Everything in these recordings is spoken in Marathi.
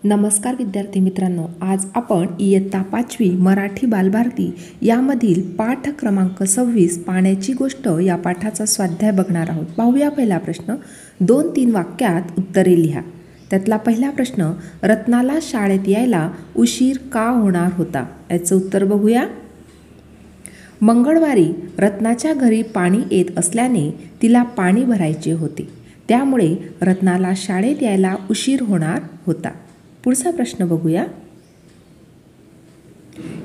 नमस्कार विद्यार्थी मित्रांनो, आज आपण इयत्ता 5वी मराठी बालभारती यामधील पाठ क्रमांक 26 पाण्याची गोष्ट या पाठाचा स्वाध्याय बघणार आहोत. पाहूया पहिला प्रश्न. 2-3 वाक्यात उत्तरे लिहा. त्यातला पहिला प्रश्न, रत्नाला शाळेत यायला उशीर का होणार होता? याचं उत्तर बघूया. मंगळवारी रत्नाच्या घरी पाणी येत असल्याने तिला पाणी भरायचे होते, त्यामुळे रत्नाला शाळेत यायला उशीर होणार होता. पुढचा प्रश्न बघूया.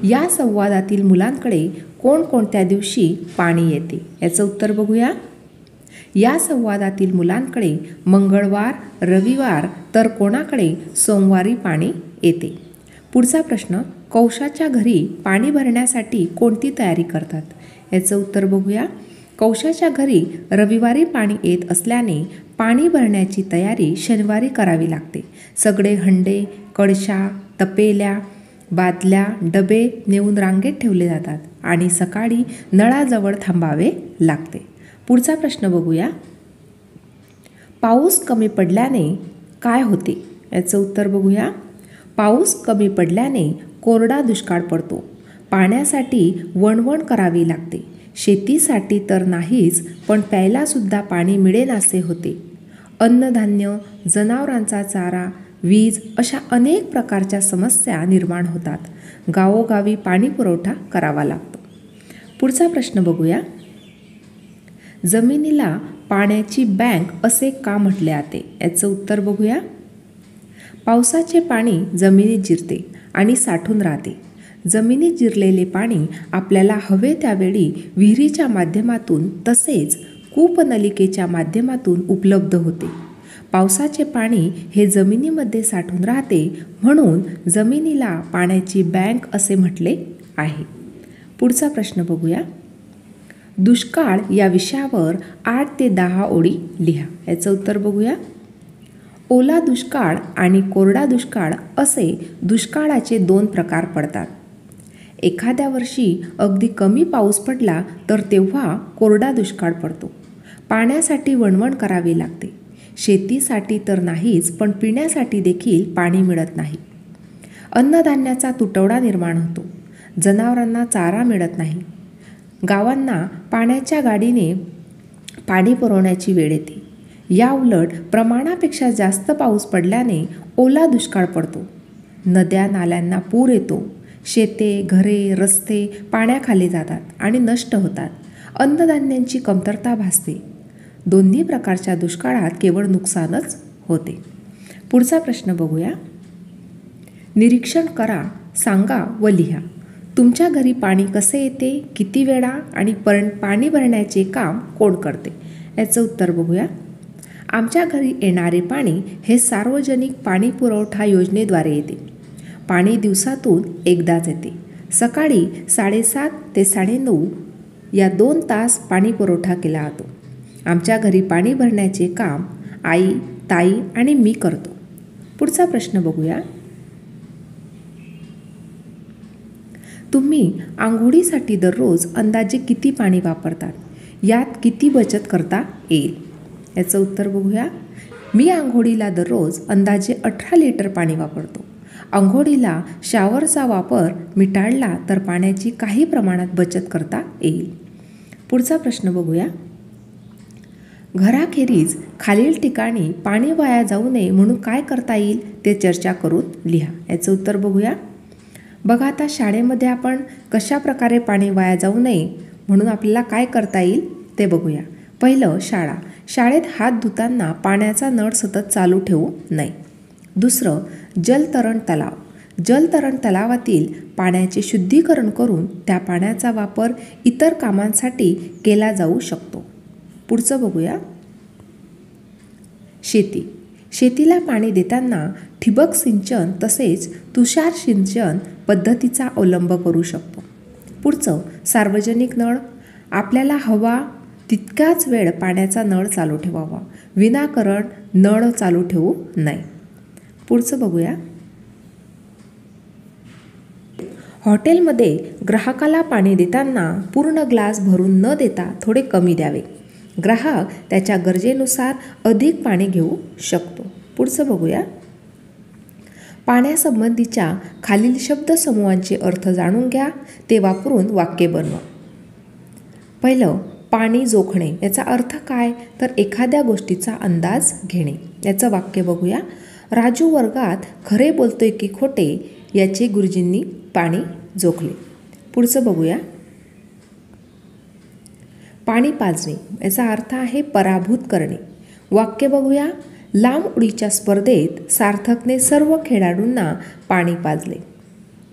या संवादातील मुलांकडे कोणकोणत्या दिवशी पाणी येते? याचं उत्तर बघूया. या संवादातील मुलांकडे मंगळवार, रविवार तर कोणाकडे सोमवारी पाणी येते. पुढचा प्रश्न, कौशाच्या घरी पाणी भरण्यासाठी कोणती तयारी करतात? याचं उत्तर बघूया. कौशाच्या घरी रविवारी पाणी येत असल्याने पाणी भरण्याची तयारी शनिवारी करावी लागते. सगळे हंडे, कळशा, तपेल्या, बादल्या, डबे नेऊन रांगेत ठेवले जातात आणि सकाळी नळाजवळ थांबावे लागते. पुढचा प्रश्न बघूया. पाऊस कमी पडल्याने काय होते? याचं उत्तर बघूया. पाऊस कमी पडल्याने कोरडा दुष्काळ पडतो. पाण्यासाठी वणवण करावी लागते. शेतीसाठी तर नाहीच, पण प्यायलासुद्धा पाणी मिळेनासे होते. अन्नधान्य, जनावरांचा चारा, वीज अशा अनेक प्रकारच्या समस्या निर्माण होतात. गावोगावी पाणी पुरवठा करावा लागतो. पुढचा प्रश्न बघूया. जमिनीला पाण्याची बँक असे का म्हटले जाते? याचं उत्तर बघूया. पावसाचे पाणी जमिनीत जिरते आणि साठून राहते. जमिनीत जिरलेले पाणी आपल्याला हवे त्यावेळी विहिरीच्या माध्यमातून तसेच कूपनलिकेच्या माध्यमातून उपलब्ध होते. पावसाचे पाणी हे जमिनीमध्ये साठून राहते, म्हणून जमिनीला पाण्याची बँक असे म्हटले आहे. पुढचा प्रश्न बघूया. दुष्काळ या विषयावर 8 ते 10 ओळी लिहा. याचं उत्तर बघूया. ओला दुष्काळ आणि कोरडा दुष्काळ असे दुष्काळाचे 2 प्रकार पडतात. एखाद्या वर्षी अगदी कमी पाऊस पडला तर तेव्हा कोरडा दुष्काळ पडतो. पाण्यासाठी वणवण करावी लागते. शेतीसाठी तर नाहीच, पण पिण्यासाठी देखील पाणी मिळत नाही. अन्नधान्याचा तुटवडा निर्माण होतो. जनावरांना चारा मिळत नाही. गावांना पाण्याच्या गाडीने पाणी पुरवण्याची वेळ येते. या उलट प्रमाणापेक्षा जास्त पाऊस पडल्याने ओला दुष्काळ पडतो. नद्या नाल्यांना पूर येतो. शेते, घरे, रस्ते पाण्याखाली जातात आणि नष्ट होतात. अन्नधान्यांची कमतरता भासते. दोन्ही प्रकारच्या दुष्काळात केवळ नुकसानच होते. पुढचा प्रश्न बघूया. निरीक्षण करा, सांगा व लिहा. तुमच्या घरी पाणी कसे येते, किती वेळा आणि पाणी भरण्याचे काम कोण करते? याचं उत्तर बघूया. आमच्या घरी येणारे पाणी हे सार्वजनिक पाणी पुरवठा योजनेद्वारे येते. पाणी दिवसातून एकदाच येते. सकाळी 7:30 ते 9:30 या 2 तास पाणी पुरवठा केला जातो. आमच्या घरी पाणी भरण्याचे काम आई, ताई आणि मी करतो. पुढचा प्रश्न बघूया. तुम्ही आंघोळीसाठी दररोज अंदाजे किती पाणी वापरतात? यात किती बचत करता येईल? याचं उत्तर बघूया. मी आंघोळीला दररोज अंदाजे 18 लिटर पाणी वापरतो. आंघोळीला शॉवरचा वापर मी टाळला तर पाण्याची काही प्रमाणात बचत करता येईल. पुढचा प्रश्न बघूया. घराखेरीज खालील ठिकाणी पाणी वाया जाऊ नये म्हणून काय करता येईल ते चर्चा करून लिहा. याचं उत्तर बघूया. बघा, आता शाळेमध्ये आपण कशा प्रकारे पाणी वाया जाऊ नये म्हणून आपल्याला काय करता येईल ते बघूया. पहिलं, शाळेत हात धुताना पाण्याचा नळ सतत चालू ठेवू नये. दुसरं, जलतरण तलावातील पाण्याचे शुद्धीकरण करून त्या पाण्याचा वापर इतर कामांसाठी केला जाऊ शकतो. पुढचं बघूया. शेतीला पाणी देताना ठिबक सिंचन तसेच तुषार सिंचन पद्धतीचा अवलंब करू शकतो. पुढचं, सार्वजनिक नळ. आपल्याला हवा तितकाच वेळ पाण्याचा नळ चालू ठेवावा. विनाकारण नळ चालू ठेवू नये. पुढचं बघूया. हॉटेलमध्ये ग्राहकाला पाणी देताना पूर्ण ग्लास भरून न देता थोडे कमी द्यावे. ग्राहक त्याच्या गरजेनुसार अधिक पाणी घेऊ शकतो. पुढचं बघूया. पाण्यासंबंधीच्या खालील शब्दसमूहांचे अर्थ जाणून घ्या, ते वापरून वाक्य बनवा. पहिलं, पाणी जोखणे. याचा अर्थ काय? तर एखाद्या गोष्टीचा अंदाज घेणे. याचं वाक्य बघूया. राजू वर्गात खरे बोलतोय की खोटे याचे गुरुजींनी पाणी जोखले. पुढचं बघूया. पाणी पाजणे. याचा अर्थ आहे पराभूत करणे. वाक्य बघूया. लांब उडीच्या स्पर्धेत सार्थकने सर्व खेळाडूंना पाणी पाजले.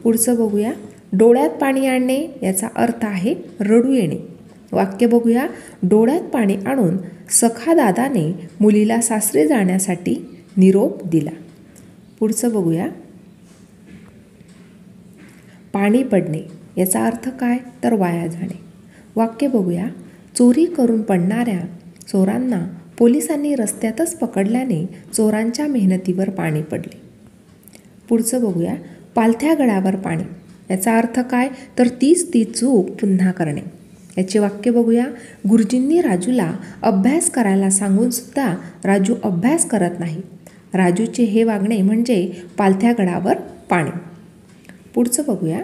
पुढचं बघूया. डोळ्यात पाणी आणणे. याचा अर्थ आहे रडू येणे. वाक्य बघूया. डोळ्यात पाणी आणून सखा दादाने मुलीला सासरे जाण्यासाठी निरोप दिला. पुढचं बघूया. पाणी पडणे. याचा अर्थ काय? तर वाया जाणे. वाक्य बघूया. चोरी करून पडणाऱ्या चोरांना पोलिसांनी रस्त्यातच पकडल्याने चोरांच्या मेहनतीवर पाणी पडले. पुढचं बघूया. पालथ्या गडावर पाणी. याचा अर्थ काय? तर तीच ती चूक पुन्हा करणे. याचे वाक्य बघूया. गुरुजींनी राजूला अभ्यास करायला सांगून सुद्धा राजू अभ्यास करत नाही. राजूचे हे वागणे म्हणजे पालथ्या गडावर पाणी. पुढचं बघूया.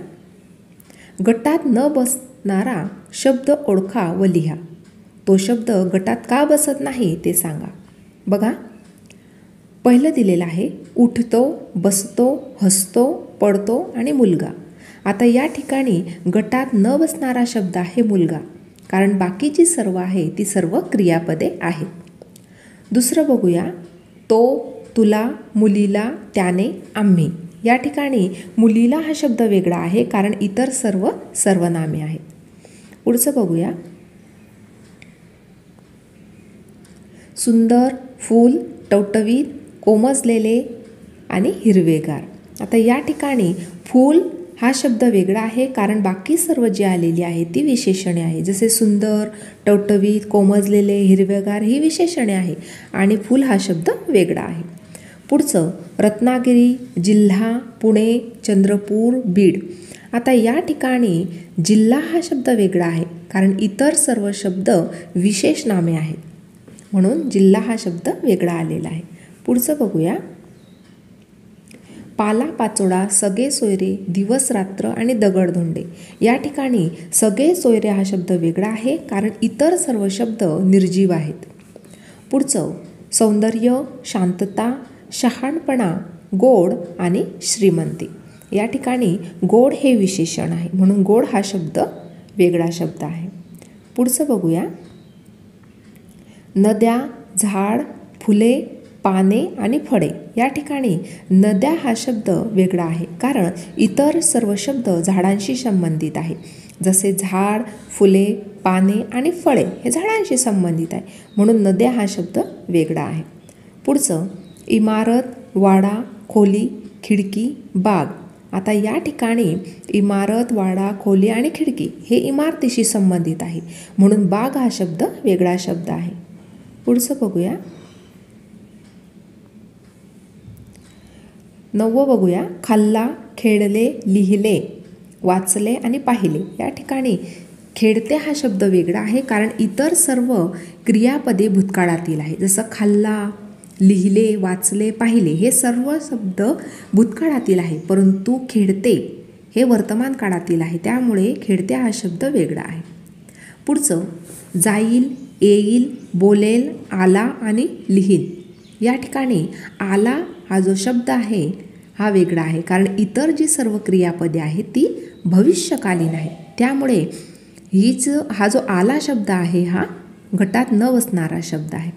गटात न बसणारा शब्द ओळखा व लिहा. तो शब्द गटात का बसत नाही ते सांगा. बघा, पहिलं दिलेलं आहे उठतो, बसतो, हसतो, पडतो आणि मुलगा. आता या ठिकाणी गटात न बसणारा शब्द आहे मुलगा, कारण बाकी जी सर्व आहे ती सर्व क्रियापदे आहेत. दुसरं बघूया. तो, तुला, मुलीला, त्याने, आम्ही. या ठिकाणी मुलीला हा शब्द वेगळा आहे कारण इतर सर्व सर्वनामे आहेत. पुढचं बघूया. सुंदर, फूल, टवटवीत, कोमजलेले आणि हिरवेगार. आता या ठिकाणी फूल हा शब्द वेगळा आहे कारण बाकी सर्व जी आलेली आहे ती विशेषणे आहे. जसे सुंदर, टवटवीत, कोमजलेले, हिरवेगार ही विशेषणे आहे आणि फूल हा शब्द वेगळा आहे. पुढचं रत्नागिरी, जिल्हा, पुणे, चंद्रपूर, बीड. आता या ठिकाणी जिल्हा हा शब्द वेगळा आहे कारण इतर सर्व शब्द विशेष नामे आहेत, म्हणून जिल्हा हा शब्द वेगळा आलेला आहे. पुढचं बघूया. पाला पाचोडा, सगळे सोयरे, दिवस रात्र आणि दगडधोंडे. या ठिकाणी सगळे सोयरे हा शब्द वेगळा आहे कारण इतर सर्व शब्द निर्जीव आहेत. पुढचं सौंदर्य, शांतता, शहाणपणा, गोड आणि श्रीमंती. या ठिकाणी गोड हे विशेषण आहे म्हणून गोड हा शब्द वेगळा शब्द आहे. पुढचं बघूया. नद्या, झाड, फुले, पाने आणि फळे. या ठिकाणी नद्या हा शब्द वेगळा आहे कारण इतर सर्व शब्द झाडांशी संबंधित आहे. जसे झाड, फुले, पाने आणि फळे हे झाडांशी संबंधित आहे म्हणून नद्या हा शब्द वेगळा आहे. पुढचं इमारत, वाडा, खोली, खिडकी, बाग. आता या ठिकाणी इमारत, वाडा, खोली आणि खिडकी हे इमारतीशी संबंधित आहे म्हणून बाग हा शब्द वेगळा शब्द आहे. पुढचं बघूया. 9 बघूया. खाल्ला, खेळले, लिहिले, वाचले आणि पाहिले. या ठिकाणी खेळते हा शब्द वेगळा आहे कारण इतर सर्व क्रियापदे भूतकाळातील आहे. जसं खाल्ला, लिहिले, वाचले, पाहिले हे सर्व शब्द भूतकाळातील आहे, परंतु खेळते हे वर्तमान काळातील आहे त्यामुळे खेळते हा शब्द वेगळा आहे. पुढचं जाईल, येईल, बोलेल, आला आणि लिहील. या ठिकाणी आला हा जो शब्द आहे हा वेगळा आहे कारण इतर जी सर्व क्रियापदे आहेत ती भविष्यकालीन आहे त्यामुळे हा जो आला शब्द आहे हा गटात न बसणारा शब्द आहे.